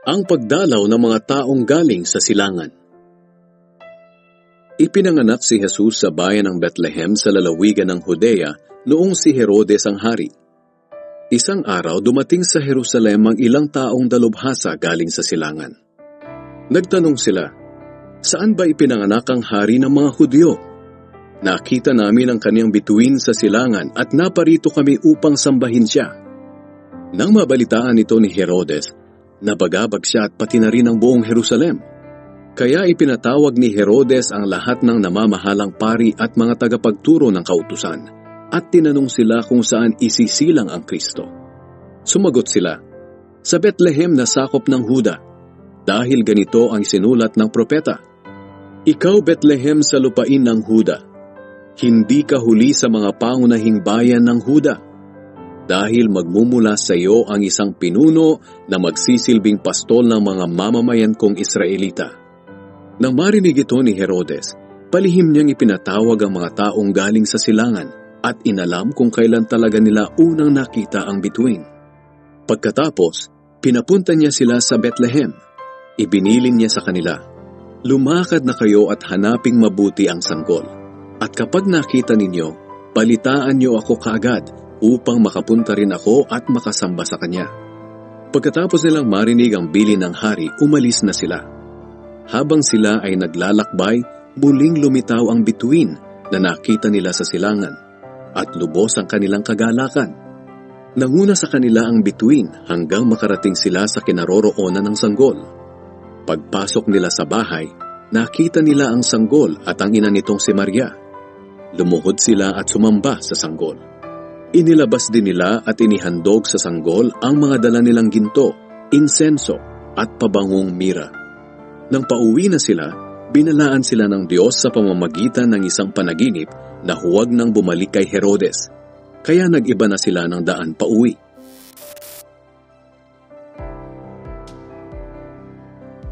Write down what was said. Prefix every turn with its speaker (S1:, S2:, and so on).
S1: Ang pagdalaw ng mga taong galing sa silangan. Ipinanganak si Jesus sa bayan ng Bethlehem sa lalawigan ng Judea noong si Herodes ang hari. Isang araw dumating sa Jerusalem ang ilang taong dalubhasa galing sa silangan. Nagtanong sila, "Saan ba ipinanganak ang hari ng mga Hudyo? Nakita namin ang kaniyang bituin sa silangan at naparito kami upang sambahin siya." Nang mabalitaan ito ni Herodes, nabagabag siya at pati na rin ang buong Jerusalem. Kaya ipinatawag ni Herodes ang lahat ng namamahalang pari at mga tagapagturo ng kautusan at tinanong sila kung saan isisilang ang Kristo. Sumagot sila, "Sa Bethlehem na sakop ng Huda, dahil ganito ang sinulat ng propeta, Ikaw Bethlehem sa lupain ng Huda, hindi ka huli sa mga pangunahing bayan ng Huda, dahil magmumula sa iyo ang isang pinuno na magsisilbing pastol ng mga mamamayan kong Israelita." Nang marinig ito ni Herodes, palihim niyang ipinatawag ang mga taong galing sa silangan at inalam kung kailan talaga nila unang nakita ang bituin. Pagkatapos, pinapunta niya sila sa Bethlehem. Ibinilin niya sa kanila, "Lumakad na kayo at hanaping mabuti ang sanggol. At kapag nakita ninyo, balitaan niyo ako kaagad upang makapunta rin ako at makasamba sa kanya." Pagkatapos nilang marinig ang bilin ng hari, umalis na sila. Habang sila ay naglalakbay, muling lumitaw ang bituin na nakita nila sa silangan at lubos ang kanilang kagalakan. Nanguna sa kanila ang bituin hanggang makarating sila sa kinaroroonan ng sanggol. Pagpasok nila sa bahay, nakita nila ang sanggol at ang ina nitong si Maria. Lumuhod sila at sumamba sa sanggol. Inilabas din nila at inihandog sa sanggol ang mga dala nilang ginto, insenso at pabangong mira. Nang pauwi na sila, binalaan sila ng Diyos sa pamamagitan ng isang panaginip na huwag nang bumalik kay Herodes. Kaya nag-iba na sila ng daan pauwi.